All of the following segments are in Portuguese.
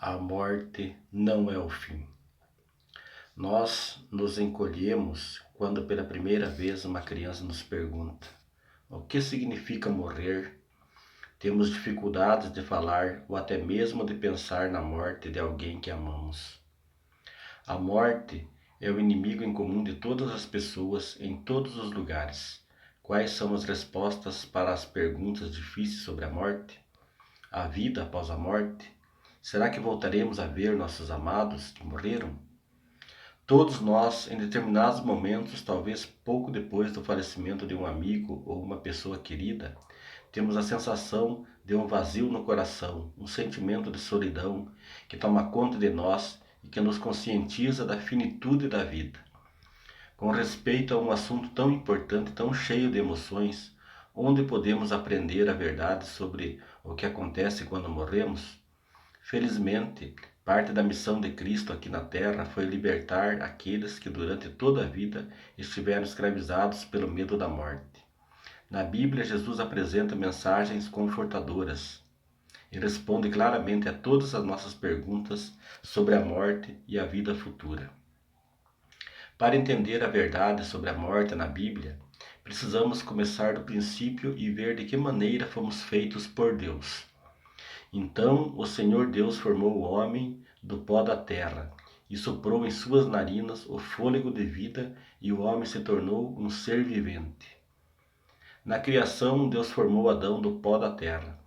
A morte não é o fim. Nós nos encolhemos quando pela primeira vez uma criança nos pergunta: o que significa morrer? Temos dificuldades de falar ou até mesmo de pensar na morte de alguém que amamos. A morte é o inimigo em comum de todas as pessoas em todos os lugares. Quais são as respostas para as perguntas difíceis sobre a morte? A vida após a morte? Será que voltaremos a ver nossos amados que morreram? Todos nós, em determinados momentos, talvez pouco depois do falecimento de um amigo ou uma pessoa querida, temos a sensação de um vazio no coração, um sentimento de solidão que toma conta de nós e que nos conscientiza da finitude da vida. Com respeito a um assunto tão importante, tão cheio de emoções, onde podemos aprender a verdade sobre o que acontece quando morremos? Felizmente, parte da missão de Cristo aqui na Terra foi libertar aqueles que durante toda a vida estiveram escravizados pelo medo da morte. Na Bíblia, Jesus apresenta mensagens confortadoras e responde claramente a todas as nossas perguntas sobre a morte e a vida futura. Para entender a verdade sobre a morte na Bíblia, precisamos começar do princípio e ver de que maneira fomos feitos por Deus. Então o Senhor Deus formou o homem do pó da terra e soprou em suas narinas o fôlego de vida, e o homem se tornou um ser vivente. Na criação, Deus formou Adão do pó da terra.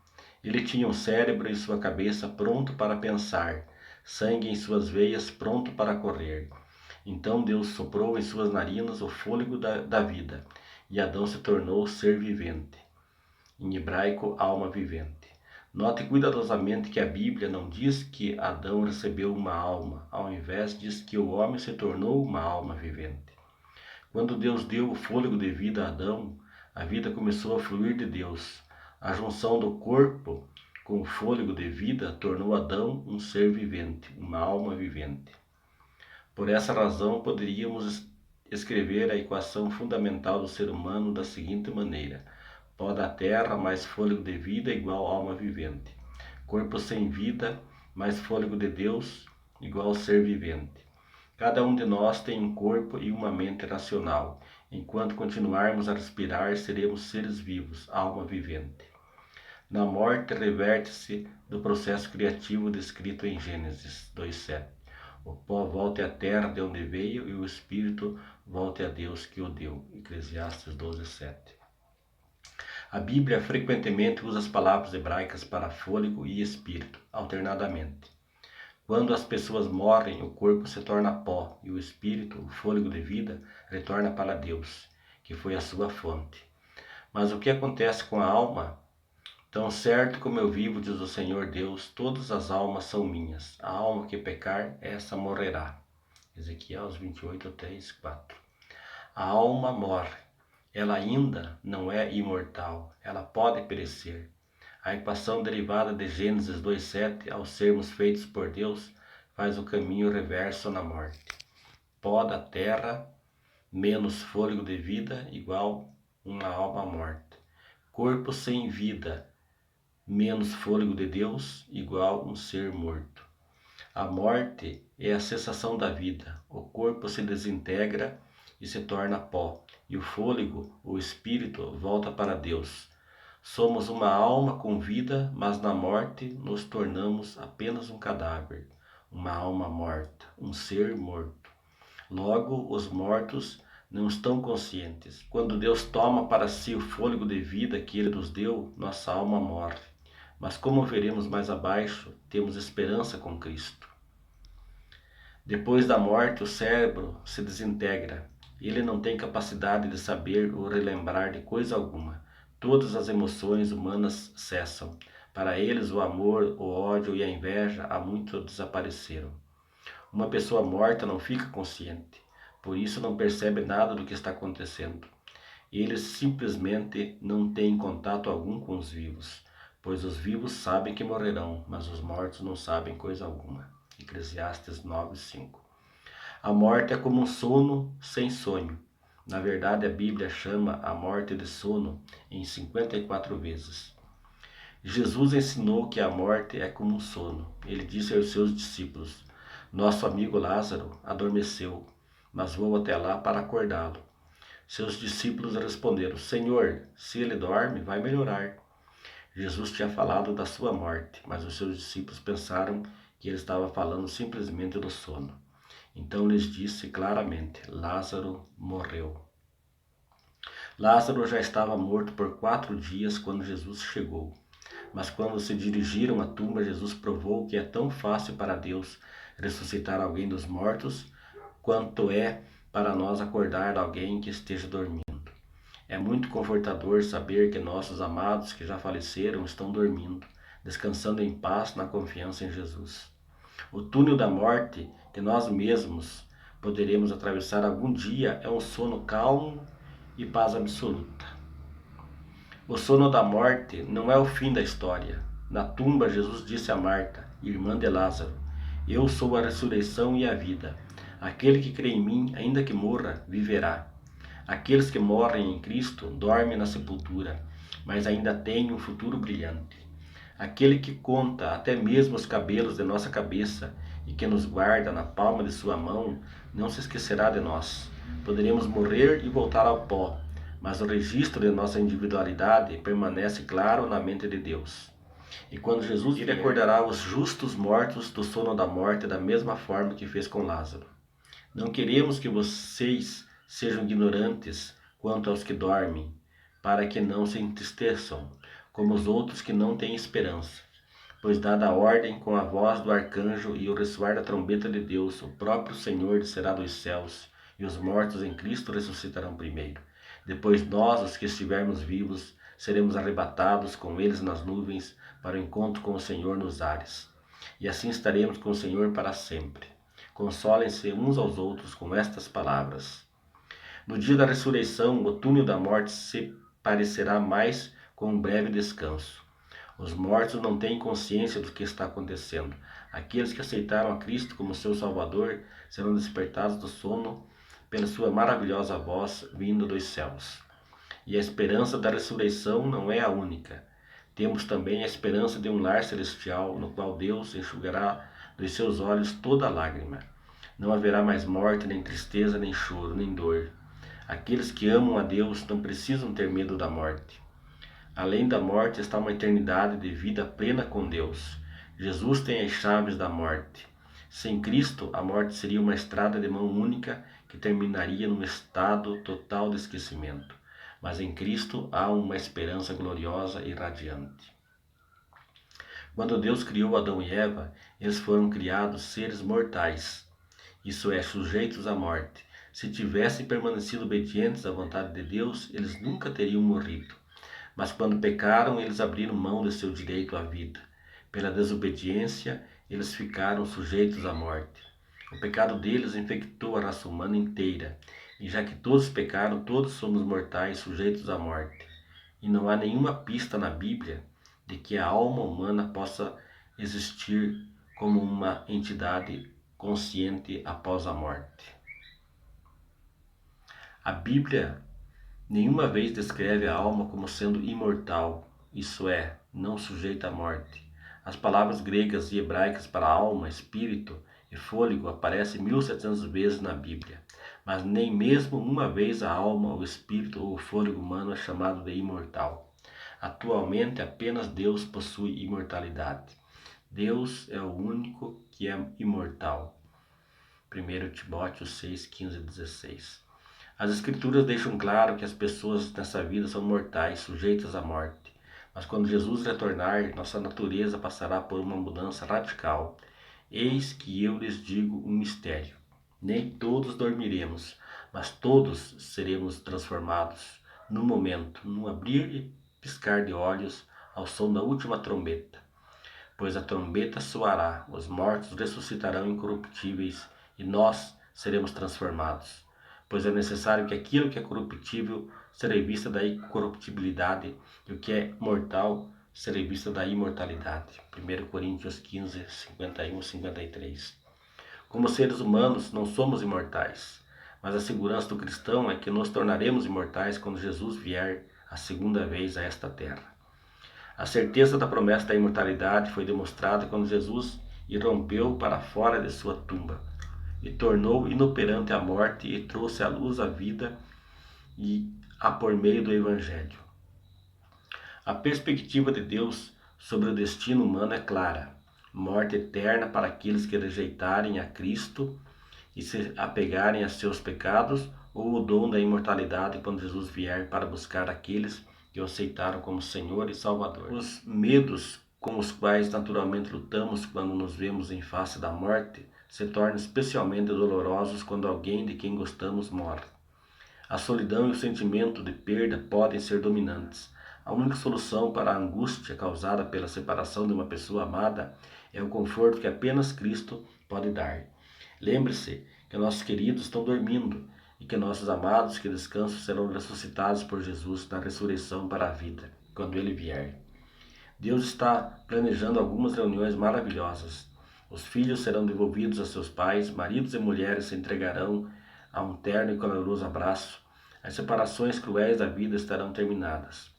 Ele tinha um cérebro em sua cabeça pronto para pensar, sangue em suas veias pronto para correr. Então Deus soprou em suas narinas o fôlego da vida, e Adão se tornou ser vivente. Em hebraico, alma vivente. Note cuidadosamente que a Bíblia não diz que Adão recebeu uma alma, ao invés diz que o homem se tornou uma alma vivente. Quando Deus deu o fôlego de vida a Adão, a vida começou a fluir de Deus. A junção do corpo com o fôlego de vida tornou Adão um ser vivente, uma alma vivente. Por essa razão, poderíamos escrever a equação fundamental do ser humano da seguinte maneira: pó da terra mais fôlego de vida igual alma vivente. Corpo sem vida mais fôlego de Deus igual ser vivente. Cada um de nós tem um corpo e uma mente racional. Enquanto continuarmos a respirar, seremos seres vivos, alma vivente. Na morte, reverte-se do processo criativo descrito em Gênesis 2:7. O pó volte à terra de onde veio e o espírito volte a Deus que o deu. Eclesiastes 12:7. A Bíblia frequentemente usa as palavras hebraicas para fôlego e espírito, alternadamente. Quando as pessoas morrem, o corpo se torna pó e o espírito, o fôlego de vida, retorna para Deus, que foi a sua fonte. Mas o que acontece com a alma? Tão certo como eu vivo, diz o Senhor Deus, todas as almas são minhas. A alma que pecar, essa morrerá. Ezequiel 28, 3, 4. A alma morre. Ela ainda não é imortal, ela pode perecer. A equação derivada de Gênesis 2:7, ao sermos feitos por Deus, faz o caminho reverso na morte. Pó da terra menos fôlego de vida igual uma alma morta. Corpo sem vida menos fôlego de Deus igual um ser morto. A morte é a cessação da vida. O corpo se desintegra e se torna pó, e o fôlego, o espírito, volta para Deus. Somos uma alma com vida, mas na morte nos tornamos apenas um cadáver, uma alma morta, um ser morto. Logo, os mortos não estão conscientes. Quando Deus toma para si o fôlego de vida que Ele nos deu, nossa alma morre. Mas como veremos mais abaixo, temos esperança com Cristo. Depois da morte, o cérebro se desintegra. Ele não tem capacidade de saber ou relembrar de coisa alguma. Todas as emoções humanas cessam. Para eles, o amor, o ódio e a inveja há muito desapareceram. Uma pessoa morta não fica consciente, por isso não percebe nada do que está acontecendo. Eles simplesmente não têm contato algum com os vivos, pois os vivos sabem que morrerão, mas os mortos não sabem coisa alguma. Eclesiastes 9:5. A morte é como um sono sem sonho. Na verdade, a Bíblia chama a morte de sono em 54 vezes. Jesus ensinou que a morte é como um sono. Ele disse aos seus discípulos: Nosso amigo Lázaro adormeceu, mas vou até lá para acordá-lo. Seus discípulos responderam: Senhor, se ele dorme, vai melhorar. Jesus tinha falado da sua morte, mas os seus discípulos pensaram que ele estava falando simplesmente do sono. Então lhes disse claramente: Lázaro morreu. Lázaro já estava morto por 4 dias quando Jesus chegou. Mas quando se dirigiram à tumba, Jesus provou que é tão fácil para Deus ressuscitar alguém dos mortos, quanto é para nós acordar alguém que esteja dormindo. É muito confortador saber que nossos amados que já faleceram estão dormindo, descansando em paz na confiança em Jesus. O túnel da morte que nós mesmos poderemos atravessar algum dia é um sono calmo e paz absoluta. O sono da morte não é o fim da história. Na tumba, Jesus disse a Marta, irmã de Lázaro: Eu sou a ressurreição e a vida. Aquele que crê em mim, ainda que morra, viverá. Aqueles que morrem em Cristo dormem na sepultura, mas ainda têm um futuro brilhante. Aquele que conta até mesmo os cabelos de nossa cabeça e que nos guarda na palma de sua mão, não se esquecerá de nós. Poderemos morrer e voltar ao pó, mas o registro de nossa individualidade permanece claro na mente de Deus. E quando Jesus vier, ele acordará os justos mortos do sono da morte da mesma forma que fez com Lázaro. Não queremos que vocês sejam ignorantes quanto aos que dormem, para que não se entristeçam, como os outros que não têm esperança. Pois dada a ordem com a voz do arcanjo e o ressoar da trombeta de Deus, o próprio Senhor descerá dos céus, e os mortos em Cristo ressuscitarão primeiro. Depois nós, os que estivermos vivos, seremos arrebatados com eles nas nuvens para o encontro com o Senhor nos ares. E assim estaremos com o Senhor para sempre. Consolem-se uns aos outros com estas palavras. No dia da ressurreição, o túnel da morte se parecerá mais com um breve descanso. Os mortos não têm consciência do que está acontecendo. Aqueles que aceitaram a Cristo como seu Salvador serão despertados do sono pela sua maravilhosa voz vindo dos céus. E a esperança da ressurreição não é a única. Temos também a esperança de um lar celestial, no qual Deus enxugará dos seus olhos toda lágrima. Não haverá mais morte, nem tristeza, nem choro, nem dor. Aqueles que amam a Deus não precisam ter medo da morte. Além da morte está uma eternidade de vida plena com Deus. Jesus tem as chaves da morte. Sem Cristo, a morte seria uma estrada de mão única que terminaria num estado total de esquecimento. Mas em Cristo há uma esperança gloriosa e radiante. Quando Deus criou Adão e Eva, eles foram criados seres mortais, isso é, sujeitos à morte. Se tivessem permanecido obedientes à vontade de Deus, eles nunca teriam morrido. Mas quando pecaram, eles abriram mão de seu direito à vida. Pela desobediência, eles ficaram sujeitos à morte. O pecado deles infectou a raça humana inteira, e já que todos pecaram, todos somos mortais sujeitos à morte. E não há nenhuma pista na Bíblia de que a alma humana possa existir como uma entidade consciente após a morte. A Bíblia nenhuma vez descreve a alma como sendo imortal, isso é, não sujeita à morte. As palavras gregas e hebraicas para alma, espírito e fôlego aparecem 1700 vezes na Bíblia, mas nem mesmo uma vez a alma, o espírito ou o fôlego humano é chamado de imortal. Atualmente apenas Deus possui imortalidade. Deus é o único que é imortal. 1 Timóteo 6, 15 e 16. As Escrituras deixam claro que as pessoas nessa vida são mortais, sujeitas à morte. Mas quando Jesus retornar, nossa natureza passará por uma mudança radical. Eis que eu lhes digo um mistério. Nem todos dormiremos, mas todos seremos transformados num momento, num abrir e piscar de olhos, ao som da última trombeta. Pois a trombeta soará, os mortos ressuscitarão incorruptíveis e nós seremos transformados. Pois é necessário que aquilo que é corruptível seja vista da incorruptibilidade e o que é mortal seja vista da imortalidade. 1 Coríntios 15, 51 e 53. Como seres humanos não somos imortais, mas a segurança do cristão é que nos tornaremos imortais quando Jesus vier a segunda vez a esta terra. A certeza da promessa da imortalidade foi demonstrada quando Jesus irrompeu para fora de sua tumba e tornou inoperante a morte e trouxe à luz a vida e a por meio do Evangelho. A perspectiva de Deus sobre o destino humano é clara: morte eterna para aqueles que rejeitarem a Cristo e se apegarem a seus pecados, ou o dom da imortalidade quando Jesus vier para buscar aqueles que o aceitaram como Senhor e Salvador. Os medos com os quais naturalmente lutamos quando nos vemos em face da morte se tornam especialmente dolorosos quando alguém de quem gostamos morre. A solidão e o sentimento de perda podem ser dominantes. A única solução para a angústia causada pela separação de uma pessoa amada é o conforto que apenas Cristo pode dar. Lembre-se que nossos queridos estão dormindo e que nossos amados que descansam serão ressuscitados por Jesus na ressurreição para a vida, quando Ele vier. Deus está planejando algumas reuniões maravilhosas. Os filhos serão devolvidos a seus pais, maridos e mulheres se entregarão a um terno e caloroso abraço. As separações cruéis da vida estarão terminadas.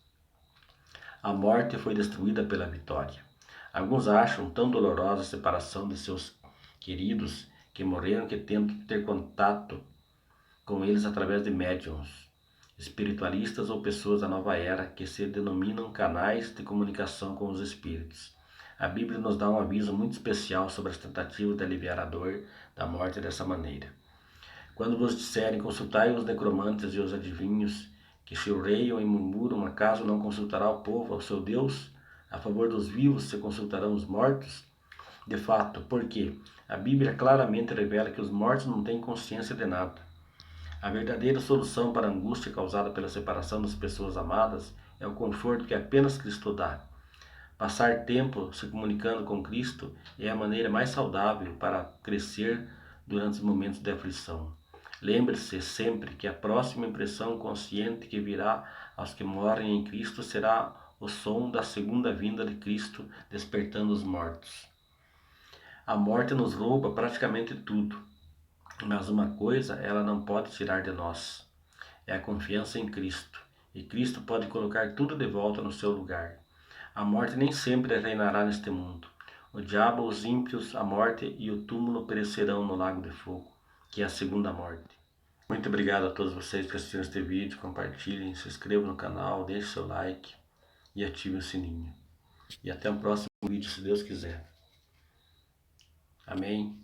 A morte foi destruída pela vitória. Alguns acham tão dolorosa a separação de seus queridos que morreram que tentam ter contato com eles através de médiuns, espiritualistas ou pessoas da nova era que se denominam canais de comunicação com os espíritos. A Bíblia nos dá um aviso muito especial sobre as tentativas de aliviar a dor da morte dessa maneira. Quando vos disserem, consultai os necromantes e os adivinhos, que chilreiam e murmuram, acaso não consultará o povo ao seu Deus? A favor dos vivos se consultarão os mortos? De fato, porque a Bíblia claramente revela que os mortos não têm consciência de nada. A verdadeira solução para a angústia causada pela separação das pessoas amadas é o conforto que apenas Cristo dá. Passar tempo se comunicando com Cristo é a maneira mais saudável para crescer durante os momentos de aflição. Lembre-se sempre que a próxima impressão consciente que virá aos que morrem em Cristo será o som da segunda vinda de Cristo despertando os mortos. A morte nos rouba praticamente tudo, mas uma coisa ela não pode tirar de nós: é a confiança em Cristo. E Cristo pode colocar tudo de volta no seu lugar. A morte nem sempre reinará neste mundo. O diabo, os ímpios, a morte e o túmulo perecerão no lago de fogo, que é a segunda morte. Muito obrigado a todos vocês que assistiram este vídeo. Compartilhem, se inscrevam no canal, deixem seu like e ativem o sininho. E até o próximo vídeo, se Deus quiser. Amém.